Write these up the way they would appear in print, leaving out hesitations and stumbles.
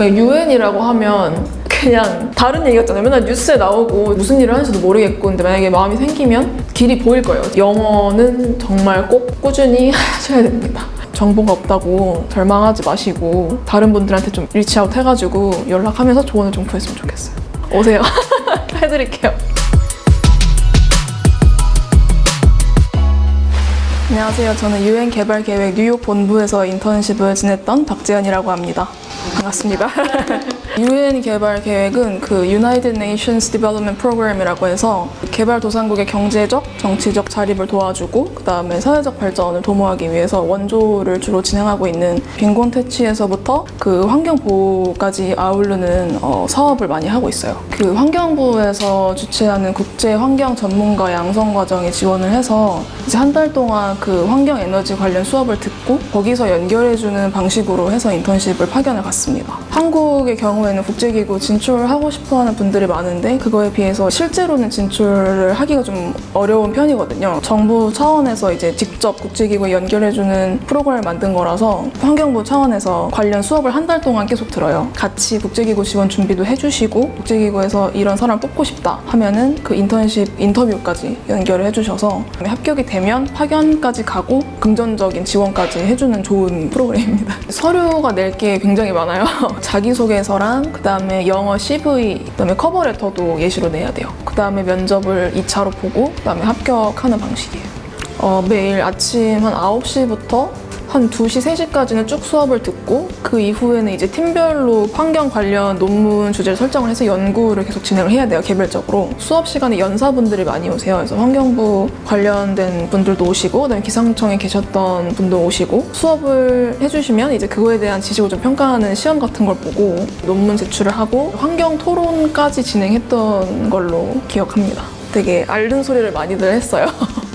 UN이라고 하면 그냥 다른 얘기 같잖아요. 맨날 뉴스에 나오고 무슨 일을 하는지도 모르겠고, 근데 만약에 마음이 생기면 길이 보일 거예요. 영어는 정말 꼭 꾸준히 하셔야 됩니다. 정보가 없다고 절망하지 마시고 다른 분들한테 좀 리치아웃 해가지고 연락하면서 조언을 좀 구했으면 좋겠어요. 오세요. 해드릴게요. 안녕하세요. 저는 UN 개발계획 뉴욕 본부에서 인턴십을 지냈던 박재현이라고 합니다. 반갑습니다. UN 개발 계획은 그 United Nations Development Program이라고 해서 개발도상국의 경제적, 정치적 자립을 도와주고 그 다음에 사회적 발전을 도모하기 위해서 원조를 주로 진행하고 있는 빈곤 퇴치에서부터 그 환경 보호까지 아우르는 사업을 많이 하고 있어요. 그 환경부에서 주최하는 국제 환경 전문가 양성 과정에 지원을 해서 이제 한 달 동안 그 환경 에너지 관련 수업을 듣고 거기서 연결해주는 방식으로 해서 인턴십을 파견을 갔습니다. 한국의 경우에는 국제기구 진출하고 싶어하는 분들이 많은데 그거에 비해서 실제로는 진출을 하기가 좀 어려운 편이거든요. 정부 차원에서 이제 직접 국제기구에 연결해주는 프로그램을 만든 거라서 환경부 차원에서 관련 수업을 한 달 동안 계속 들어요. 같이 국제기구 지원 준비도 해주시고 국제기구에서 이런 사람 뽑고 싶다 하면은 그 인턴십 인터뷰까지 연결을 해주셔서 합격이 되면 파견까지 가고 금전적인 지원까지 해주는 좋은 프로그램입니다. 서류가 낼 게 굉장히 많아요. 자기소개서랑 그 다음에 영어 CV, 그 다음에 커버레터도 예시로 내야 돼요. 그 다음에 면접을 2차로 보고 그 다음에 합격하는 방식이에요. 매일 아침 한 9시부터 한 2시, 3시까지는 쭉 수업을 듣고 그 이후에는 이제 팀별로 환경 관련 논문 주제를 설정을 해서 연구를 계속 진행을 해야 돼요, 개별적으로. 수업 시간에 연사분들이 많이 오세요. 그래서 환경부 관련된 분들도 오시고 그다음에 기상청에 계셨던 분도 오시고 수업을 해주시면 이제 그거에 대한 지식을 좀 평가하는 시험 같은 걸 보고 논문 제출을 하고 환경 토론까지 진행했던 걸로 기억합니다. 되게 앓는 소리를 많이들 했어요.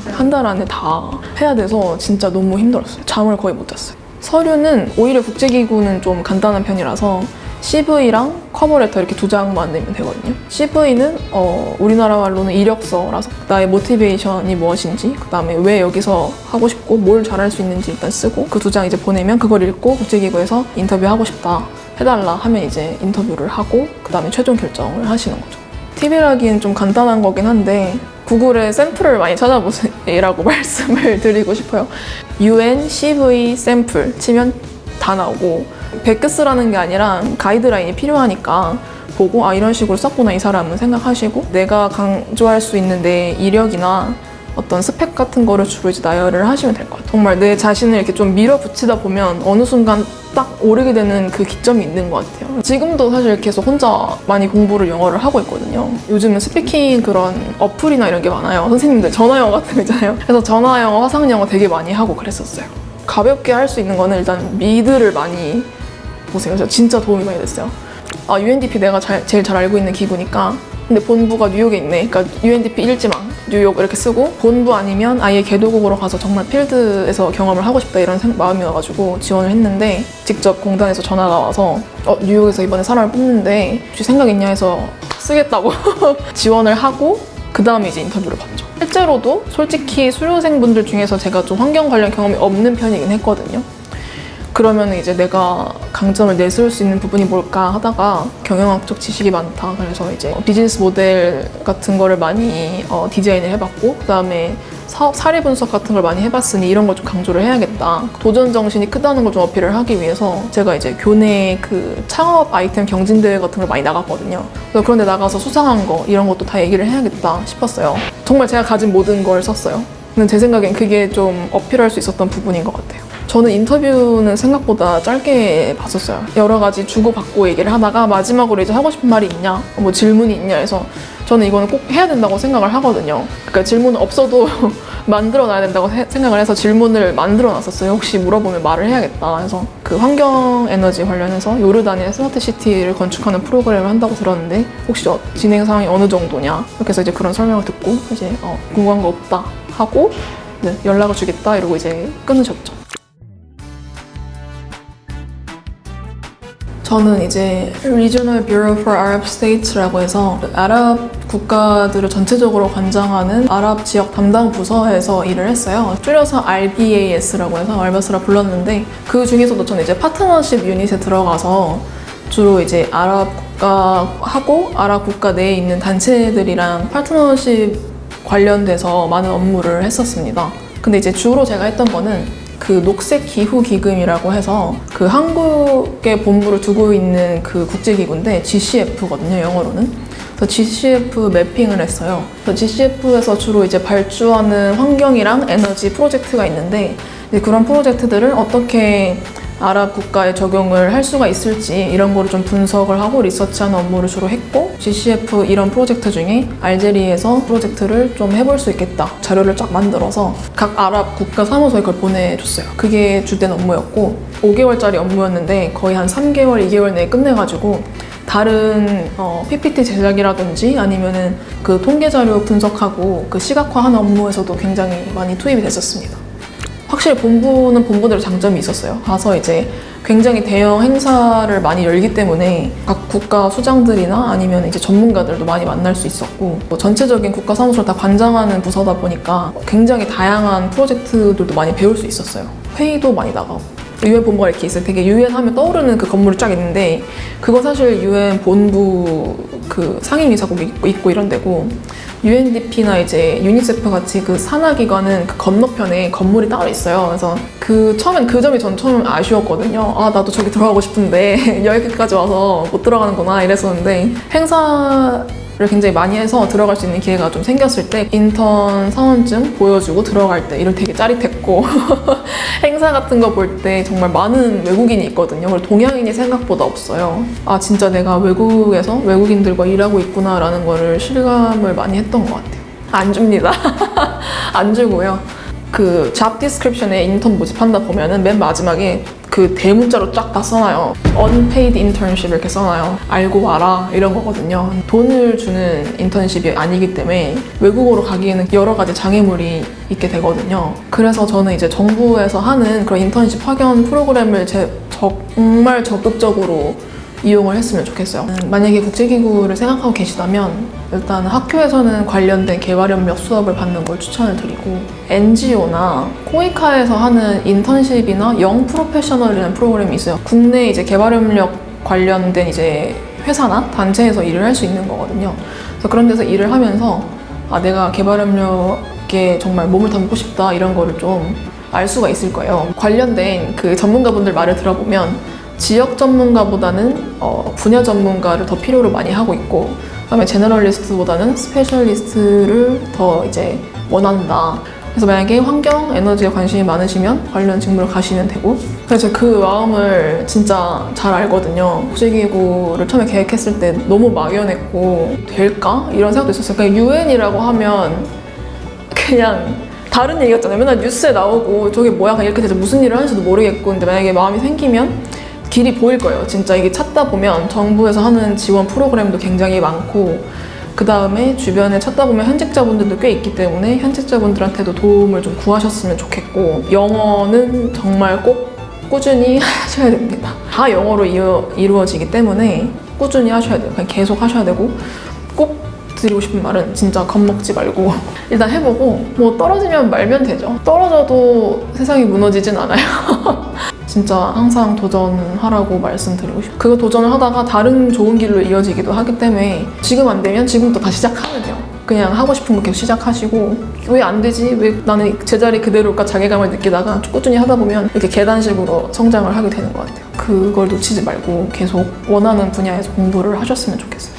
한 달 안에 다 해야 돼서 진짜 너무 힘들었어요. 잠을 거의 못 잤어요. 서류는 오히려 국제기구는 좀 간단한 편이라서 CV랑 커버레터 이렇게 2장만 내면 되거든요. CV는 우리나라 말로는 이력서라서 나의 모티베이션이 무엇인지 그 다음에 왜 여기서 하고 싶고 뭘 잘할 수 있는지 일단 쓰고 그 2장 이제 보내면 그걸 읽고 국제기구에서 인터뷰하고 싶다 해달라 하면 이제 인터뷰를 하고 그 다음에 최종 결정을 하시는 거죠. 팁이라기엔 좀 간단한 거긴 한데 구글에 샘플을 많이 찾아보세요라고 말씀을 드리고 싶어요. UN CV 샘플 치면 다 나오고 100개 쓰라는 게 아니라 가이드라인이 필요하니까 보고 이런 식으로 썼구나 이 사람은 생각하시고 내가 강조할 수 있는 내 이력이나 어떤 스펙 같은 거를 주로 이제 나열을 하시면 될 것 같아요. 정말 내 자신을 이렇게 좀 밀어붙이다 보면 어느 순간 딱 오르게 되는 그 기점이 있는 것 같아요. 지금도 사실 계속 혼자 많이 공부를 영어를 하고 있거든요. 요즘은 스피킹 그런 어플이나 이런 게 많아요. 선생님들 전화영어 같은 거 있잖아요. 그래서 전화영어, 화상영어 되게 많이 하고 그랬었어요. 가볍게 할 수 있는 거는 일단 미드를 많이 보세요. 진짜 도움이 많이 됐어요. UNDP 내가 제일 잘 알고 있는 기구니까 근데 본부가 뉴욕에 있네. 그러니까 UNDP 일지망 뉴욕 이렇게 쓰고 본부 아니면 아예 개도국으로 가서 정말 필드에서 경험을 하고 싶다 이런 마음이어가지고 지원을 했는데 직접 공단에서 전화가 와서 뉴욕에서 이번에 사람을 뽑는데 혹시 생각 있냐 해서 쓰겠다고 지원을 하고 그 다음에 이제 인터뷰를 봤죠. 실제로도 솔직히 수료생분들 중에서 제가 좀 환경 관련 경험이 없는 편이긴 했거든요. 그러면 이제 내가 강점을 내세울 수 있는 부분이 뭘까 하다가 경영학적 지식이 많다. 그래서 이제 비즈니스 모델 같은 거를 많이 디자인을 해봤고 그 다음에 사업 사례 분석 같은 걸 많이 해봤으니 이런 걸 좀 강조를 해야겠다. 도전 정신이 크다는 걸 좀 어필을 하기 위해서 제가 이제 교내 그 창업 아이템 경진대회 같은 걸 많이 나갔거든요. 그래서 그런데 나가서 수상한 거 이런 것도 다 얘기를 해야겠다 싶었어요. 정말 제가 가진 모든 걸 썼어요. 근데 제 생각엔 그게 좀 어필할 수 있었던 부분인 것 같아요. 저는 인터뷰는 생각보다 짧게 봤었어요. 여러 가지 주고받고 얘기를 하다가 마지막으로 이제 하고 싶은 말이 있냐, 뭐 질문이 있냐 해서 저는 이거는 꼭 해야 된다고 생각을 하거든요. 그러니까 질문은 없어도 만들어놔야 된다고 생각을 해서 질문을 만들어놨었어요. 혹시 물어보면 말을 해야겠다 해서 그 환경 에너지 관련해서 요르단에 스마트 시티를 건축하는 프로그램을 한다고 들었는데 혹시 진행 상황이 어느 정도냐 이렇게 해서 이제 그런 설명을 듣고 이제 궁금한 거 없다 하고 네, 연락을 주겠다 이러고 이제 끊으셨죠. 저는 이제 Regional Bureau for Arab States라고 해서 아랍 국가들을 전체적으로 관장하는 아랍 지역 담당 부서에서 일을 했어요. 줄여서 RBAS라고 해서 알바스라 불렀는데 그 중에서도 저는 이제 파트너십 유닛에 들어가서 주로 이제 아랍 국가하고 아랍 국가 내에 있는 단체들이랑 파트너십 관련돼서 많은 업무를 했었습니다. 근데 이제 주로 제가 했던 거는 그 녹색 기후 기금이라고 해서 그 한국에 본부를 두고 있는 그 국제기구인데 GCF거든요, 영어로는. 그래서 GCF 매핑을 했어요. 그래서 GCF에서 주로 이제 발주하는 환경이랑 에너지 프로젝트가 있는데 이제 그런 프로젝트들을 어떻게 아랍 국가에 적용을 할 수가 있을지 이런 거를 좀 분석을 하고 리서치하는 업무를 주로 했고 GCF 이런 프로젝트 중에 알제리에서 프로젝트를 좀 해볼 수 있겠다 자료를 쫙 만들어서 각 아랍 국가 사무소에 그걸 보내줬어요. 그게 주된 업무였고 5개월짜리 업무였는데 거의 한 3개월, 2개월 내에 끝내가지고 다른 PPT 제작이라든지 아니면은 그 통계 자료 분석하고 그 시각화하는 업무에서도 굉장히 많이 투입이 됐었습니다. 확실히 본부는 본부대로 장점이 있었어요. 가서 이제 굉장히 대형 행사를 많이 열기 때문에 각 국가 수장들이나 아니면 이제 전문가들도 많이 만날 수 있었고 뭐 전체적인 국가 사무소를 다 관장하는 부서다 보니까 굉장히 다양한 프로젝트들도 많이 배울 수 있었어요. 회의도 많이 나가고 UN 본부가 이렇게 있어요. 되게 UN 하면 떠오르는 그 건물이 쫙 있는데 그거 사실 UN 본부 그 상임이사국이 있고 이런 데고 UNDP나 이제 유니세프 같이 그 산하기관은 그 건너편에 건물이 따로 있어요. 그래서 처음엔 그 점이 전 처음 아쉬웠거든요. 아, 나도 저기 들어가고 싶은데 여기까지 와서 못 들어가는구나 이랬었는데 행사를 굉장히 많이 해서 들어갈 수 있는 기회가 좀 생겼을 때 인턴 사원증 보여주고 들어갈 때 이럴 되게 짜릿했고 행사 같은 거 볼 때 정말 많은 외국인이 있거든요. 그리고 동양인이 생각보다 없어요. 아, 진짜 내가 외국에서 외국인들과 일하고 있구나 라는 거를 실감을 많이 했던 것 같아요. 안 줍니다. 안 주고요. 그 job description에 인턴 모집한다 보면은 맨 마지막에 그 대문자로 쫙 다 써놔요. unpaid internship 이렇게 써놔요. 알고 와라 이런 거거든요. 돈을 주는 인턴십이 아니기 때문에 외국어로 가기에는 여러 가지 장애물이 있게 되거든요. 그래서 저는 이제 정부에서 하는 그런 인턴십 파견 프로그램을 정말 적극적으로 이용을 했으면 좋겠어요. 만약에 국제기구를 생각하고 계시다면 일단 학교에서는 관련된 개발협력 수업을 받는 걸 추천을 드리고 NGO나 코이카에서 하는 인턴십이나 영 프로페셔널이라는 프로그램이 있어요. 국내 이제 개발협력 관련된 이제 회사나 단체에서 일을 할 수 있는 거거든요. 그래서 그런 데서 일을 하면서 아, 내가 개발협력에 정말 몸을 담고 싶다 이런 거를 좀 알 수가 있을 거예요. 관련된 그 전문가분들 말을 들어보면 지역 전문가보다는 분야 전문가를 더 필요로 많이 하고 있고 그다음에 제너럴리스트보다는 스페셜리스트를 더 이제 원한다. 그래서 만약에 환경, 에너지에 관심이 많으시면 관련 직무를 가시면 되고 그래서 그 마음을 진짜 잘 알거든요. 국제기구를 처음에 계획했을 때 너무 막연했고 될까? 이런 생각도 있었어요. 그냥 UN이라고 하면 그냥 다른 얘기였잖아요. 맨날 뉴스에 나오고 저게 뭐야 이렇게 돼서 무슨 일을 하는지도 모르겠고 근데 만약에 마음이 생기면 길이 보일 거예요. 진짜 이게 찾다 보면 정부에서 하는 지원 프로그램도 굉장히 많고 그 다음에 주변에 찾다 보면 현직자분들도 꽤 있기 때문에 현직자분들한테도 도움을 좀 구하셨으면 좋겠고 영어는 정말 꼭 꾸준히 하셔야 됩니다. 다 영어로 이루어지기 때문에 꾸준히 하셔야 돼요. 그냥 계속 하셔야 되고 꼭 드리고 싶은 말은 진짜 겁먹지 말고 일단 해보고 뭐 떨어지면 말면 되죠. 떨어져도 세상이 무너지진 않아요. 진짜 항상 도전하라고 말씀드리고 싶어요. 그거 도전을 하다가 다른 좋은 길로 이어지기도 하기 때문에 지금 안 되면 지금부터 다시 시작하면 돼요. 그냥 하고 싶은 거 계속 시작하시고 왜 안 되지? 왜 나는 제자리 그대로일까? 자괴감을 느끼다가 꾸준히 하다 보면 이렇게 계단식으로 성장을 하게 되는 것 같아요. 그걸 놓치지 말고 계속 원하는 분야에서 공부를 하셨으면 좋겠어요.